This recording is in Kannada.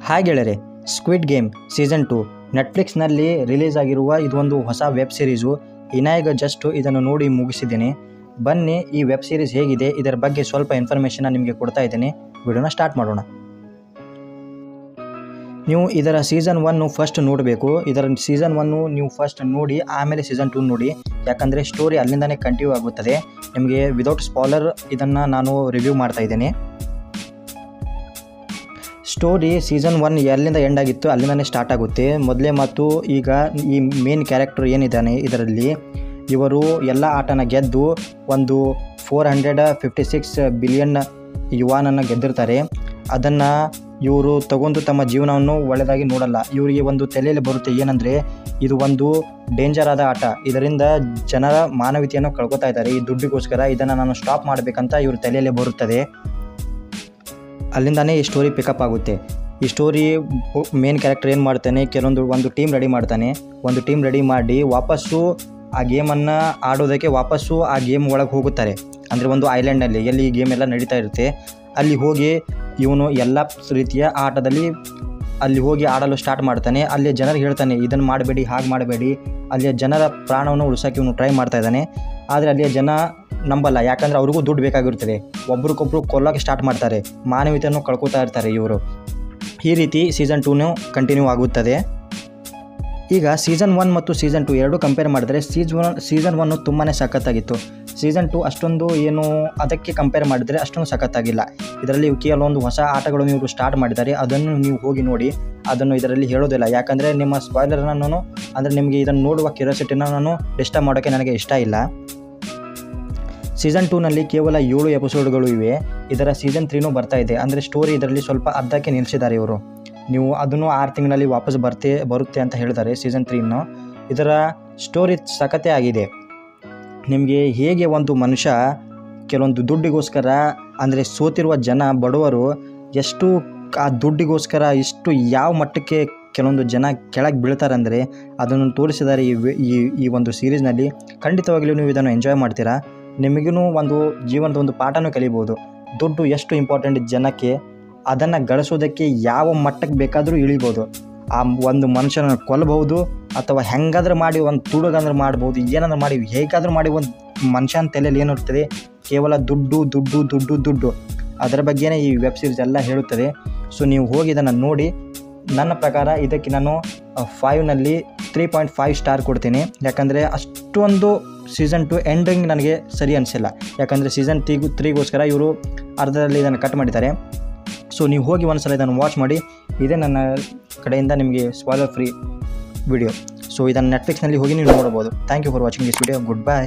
ಹಾಯ್ ಗೆಳೆಯರೆ, ಸ್ಕ್ವಿಡ್ ಗೇಮ್ ಸೀಸನ್ 2 ನೆಟ್ಫ್ಲಿಕ್ಸ್ನಲ್ಲಿ ರಿಲೀಸ್ ಆಗಿರುವ ಇದೊಂದು ಹೊಸ ವೆಬ್ ಸೀರೀಸು. ಈಗ ಜಸ್ಟ್ ಇದನ್ನು ನೋಡಿ ಮುಗಿಸಿದ್ದೇನೆ. ಬನ್ನಿ ಈ ವೆಬ್ ಸೀರೀಸ್ ಹೇಗಿದೆ ಇದರ ಬಗ್ಗೆ ಸ್ವಲ್ಪ ಇನ್ಫಾರ್ಮೇಷನ್ನ ನಿಮಗೆ ಕೊಡ್ತಾ ಇದ್ದೇನೆ. ವಿಡಿಯೋನ ಸ್ಟಾರ್ಟ್ ಮಾಡೋಣ. ನೀವು ಇದರ ಸೀಸನ್ 1 ಫಸ್ಟ್ ನೋಡಬೇಕು. ಇದರ ಸೀಸನ್ 1 ನೀವು ಫಸ್ಟ್ ನೋಡಿ ಆಮೇಲೆ ಸೀಸನ್ 2 ನೋಡಿ, ಯಾಕಂದರೆ ಸ್ಟೋರಿ ಅಲ್ಲಿಂದನೇ ಕಂಟಿನ್ಯೂ ಆಗುತ್ತದೆ. ನಿಮಗೆ ವಿದೌಟ್ ಸ್ಪಾಯ್ಲರ್ ಇದನ್ನು ನಾನು ರಿವ್ಯೂ ಮಾಡ್ತಾ ಇದ್ದೇನೆ. ಸ್ಟೋರಿ ಸೀಸನ್ 1 ಎಲ್ಲಿಂದ ಎಂಡ್ ಆಗಿತ್ತು ಅಲ್ಲಿಂದನೇ ಸ್ಟಾರ್ಟ್ ಆಗುತ್ತೆ. ಮೊದಲೇ ಮಾತು, ಈಗ ಈ ಮೇನ್ ಕ್ಯಾರೆಕ್ಟರ್ ಏನಿದ್ದಾನೆ ಇದರಲ್ಲಿ, ಇವರು ಎಲ್ಲ ಆಟನ ಗೆದ್ದು ಒಂದು 456 ಬಿಲಿಯನ್ ಯುವಾನನ್ನು ಗೆದ್ದಿರ್ತಾರೆ. ಅದನ್ನು ಇವರು ತಗೊಂಡು ತಮ್ಮ ಜೀವನವನ್ನು ಒಳ್ಳೆಯದಾಗಿ ನೋಡಲ್ಲ. ಇವರಿಗೆ ಒಂದು ತಲೆಯಲ್ಲಿ ಬರುತ್ತೆ ಏನಂದರೆ, ಇದು ಒಂದು ಡೇಂಜರ್ ಆದ ಆಟ, ಇದರಿಂದ ಜನರ ಮಾನವೀಯತೆಯನ್ನು ಕಳ್ಕೊತಾ ಇದ್ದಾರೆ. ಈ ದುಡ್ಡಿಗೋಸ್ಕರ ಇದನ್ನು ನಾನು ಸ್ಟಾಪ್ ಮಾಡಬೇಕಂತ ಇವ್ರ ತಲೆಯಲ್ಲೇ ಬರುತ್ತದೆ. ಅಲ್ಲಿಂದಾನೇ ಈ ಸ್ಟೋರಿ ಪಿಕಪ್ ಆಗುತ್ತೆ. ಈ ಸ್ಟೋರಿ ಮೇನ್ ಕ್ಯಾರೆಕ್ಟರ್ ಏನು ಮಾಡ್ತಾನೆ, ಒಂದು ಟೀಮ್ ರೆಡಿ ಮಾಡ್ತಾನೆ. ಒಂದು ಟೀಮ್ ರೆಡಿ ಮಾಡಿ ವಾಪಸ್ಸು ಆ ಗೇಮನ್ನು ಆಡೋದಕ್ಕೆ ವಾಪಸ್ಸು ಆ ಗೇಮ್ ಒಳಗೆ ಹೋಗುತ್ತಾರೆ. ಅಂದರೆ ಒಂದು ಐಲ್ಯಾಂಡ್ನಲ್ಲಿ ಎಲ್ಲಿ ಈ ಗೇಮ್ ಎಲ್ಲ ನಡೀತಾ ಇರುತ್ತೆ, ಅಲ್ಲಿ ಹೋಗಿ ಇವನು ಎಲ್ಲ ರೀತಿಯ ಆಟದಲ್ಲಿ ಅಲ್ಲಿ ಹೋಗಿ ಆಡಲು ಸ್ಟಾರ್ಟ್ ಮಾಡ್ತಾನೆ. ಅಲ್ಲಿ ಜನರಿಗೆ ಹೇಳ್ತಾನೆ, ಇದನ್ನು ಮಾಡಬೇಡಿ, ಹಾಗೆ ಮಾಡಬೇಡಿ. ಅಲ್ಲಿಯ ಜನರ ಪ್ರಾಣವನ್ನು ಉಳಿಸೋಕೆ ಇವನು ಟ್ರೈ ಮಾಡ್ತಾ ಇದ್ದಾನೆ. ಆದರೆ ಅಲ್ಲಿಯ ಜನ ನಂಬಲ್ಲ, ಯಾಕಂದರೆ ಅವ್ರಿಗೂ ದುಡ್ಡು ಬೇಕಾಗಿರ್ತದೆ. ಒಬ್ರಿಗೊಬ್ರು ಕೊಲ್ಲೋಕ್ಕೆ ಸ್ಟಾರ್ಟ್ ಮಾಡ್ತಾರೆ, ಮಾನವೀಯತೆಯನ್ನು ಕಳ್ಕೊತಾ ಇರ್ತಾರೆ ಇವರು. ಈ ರೀತಿ ಸೀಸನ್ 2 ಕಂಟಿನ್ಯೂ ಆಗುತ್ತದೆ. ಈಗ ಸೀಸನ್ 1 ಮತ್ತು ಸೀಸನ್ 2 ಎರಡೂ ಕಂಪೇರ್ ಮಾಡಿದ್ರೆ ಸೀಸನ್ 1 ತುಂಬಾ ಸಖತ್ತಾಗಿತ್ತು. ಸೀಸನ್ 2 ಅಷ್ಟೊಂದು ಏನು ಅದಕ್ಕೆ ಕಂಪೇರ್ ಮಾಡಿದರೆ ಅಷ್ಟೊಂದು ಸಖತ್ತಾಗಿಲ್ಲ. ಇದರಲ್ಲಿ ಕೆಲವೊಂದು ಹೊಸ ಆಟಗಳನ್ನು ಇವರು ಸ್ಟಾರ್ಟ್ ಮಾಡಿದ್ದಾರೆ, ಅದನ್ನು ನೀವು ಹೋಗಿ ನೋಡಿ. ಅದನ್ನು ಇದರಲ್ಲಿ ಹೇಳೋದಿಲ್ಲ, ಯಾಕಂದರೆ ನಿಮ್ಮ ಸ್ಪಾಯ್ಲರ್ನನ್ನು ಅಂದರೆ ನಿಮಗೆ ಇದನ್ನು ನೋಡುವ ಕ್ಯೂರಿಯಾಸಿಟಿನ ನಾನು ಡಿಸ್ಟರ್ಬ್ ಮಾಡೋಕ್ಕೆ ನನಗೆ ಇಷ್ಟ ಇಲ್ಲ. ಸೀಸನ್ 2ನಲ್ಲಿ ಕೇವಲ 7 ಎಪಿಸೋಡ್ಗಳು ಇವೆ. ಇದರ ಸೀಸನ್ 3 ಬರ್ತಾ ಇದೆ. ಅಂದರೆ ಸ್ಟೋರಿ ಇದರಲ್ಲಿ ಸ್ವಲ್ಪ ಅರ್ಧಕ್ಕೆ ನಿಲ್ಲಿಸಿದ್ದಾರೆ ಇವರು. ನೀವು ಅದನ್ನು 6 ತಿಂಗಳಲ್ಲಿ ವಾಪಸ್ ಬರುತ್ತೆ ಅಂತ ಹೇಳಿದ್ದಾರೆ ಸೀಸನ್ 3. ಇದರ ಸ್ಟೋರಿ ಸಖತ್ತೇ ಆಗಿದೆ. ನಿಮಗೆ ಹೇಗೆ ಒಂದು ಮನುಷ್ಯ ಕೆಲವೊಂದು ದುಡ್ಡಿಗೋಸ್ಕರ, ಅಂದರೆ ಸೋತಿರುವ ಜನ ಬಡವರು ಎಷ್ಟು ಆ ದುಡ್ಡಿಗೋಸ್ಕರ ಇಷ್ಟು ಯಾವ ಮಟ್ಟಕ್ಕೆ ಕೆಲವೊಂದು ಜನ ಕೆಳಗೆ ಬೀಳ್ತಾರೆ ಅಂದರೆ ಅದನ್ನು ತೋರಿಸಿದ್ದಾರೆ ಈ ಒಂದು ಸೀರೀಸ್ನಲ್ಲಿ. ಖಂಡಿತವಾಗಲೂ ನೀವು ಇದನ್ನು ಎಂಜಾಯ್ ಮಾಡ್ತೀರಾ. ನಿಮಗೂ ಒಂದು ಜೀವನದ ಒಂದು ಪಾಠನೂ ಕಲಿಬೋದು. ದುಡ್ಡು ಎಷ್ಟು ಇಂಪಾರ್ಟೆಂಟ್ ಜನಕ್ಕೆ, ಅದನ್ನು ಗಳಿಸೋದಕ್ಕೆ ಯಾವ ಮಟ್ಟಕ್ಕೆ ಬೇಕಾದರೂ ಇಳಿಬೋದು. ಆ ಒಂದು ಮನುಷ್ಯನ ಕೊಲ್ಲಬಹುದು ಅಥವಾ ಹೆಂಗಾದ್ರೂ ಮಾಡಿ ಒಂದು ತುಡುಗಂದ್ರೆ ಮಾಡ್ಬೋದು, ಏನಾದ್ರೂ ಮಾಡಿ ಹೇಗಾದರೂ ಮಾಡಿ ಒಂದು ಮನುಷ್ಯನ ತಲೆಯಲ್ಲಿ ಏನಿರ್ತದೆ, ಕೇವಲ ದುಡ್ಡು ದುಡ್ಡು ದುಡ್ಡು ದುಡ್ಡು. ಅದರ ಬಗ್ಗೆನೇ ಈ ವೆಬ್ ಸೀರೀಸ್ ಎಲ್ಲ ಹೇಳುತ್ತದೆ. ಸೊ ನೀವು ಹೋಗಿ ಇದನ್ನು ನೋಡಿ. ನನ್ನ ಪ್ರಕಾರ ಇದಕ್ಕೆ ನಾನು 5ನಲ್ಲಿ 3.5 ಸ್ಟಾರ್ ಕೊಡ್ತೀನಿ. ಯಾಕಂದರೆ ಅಷ್ಟೊಂದು ಸೀಸನ್ 2 ಎಂಡಿಂಗ್ ನನಗೆ ಸರಿ ಅನಿಸಿಲ್ಲ. ಯಾಕಂದರೆ ಸೀಸನ್ 3ಗೋಸ್ಕರ ಇವರು ಅರ್ಧದಲ್ಲಿ ಇದನ್ನು ಕಟ್ ಮಾಡಿದ್ದಾರೆ. ಸೊ ನೀವು ಹೋಗಿ ಒಂದು ಸಲ ಇದನ್ನು ವಾಚ್ ಮಾಡಿ. ಇದೇ ನನ್ನ ಕಡೆಯಿಂದ ನಿಮಗೆ ಸ್ಪಾಯ್ಲರ್ ಫ್ರೀ ವಿಡಿಯೋ. ಸೊ ಇದನ್ನು ನೆಟ್ಫ್ಲಿಕ್ಸ್ನಲ್ಲಿ ಹೋಗಿ ನೀವು ನೋಡ್ಬೋದು. Thank you for watching this video. Good by.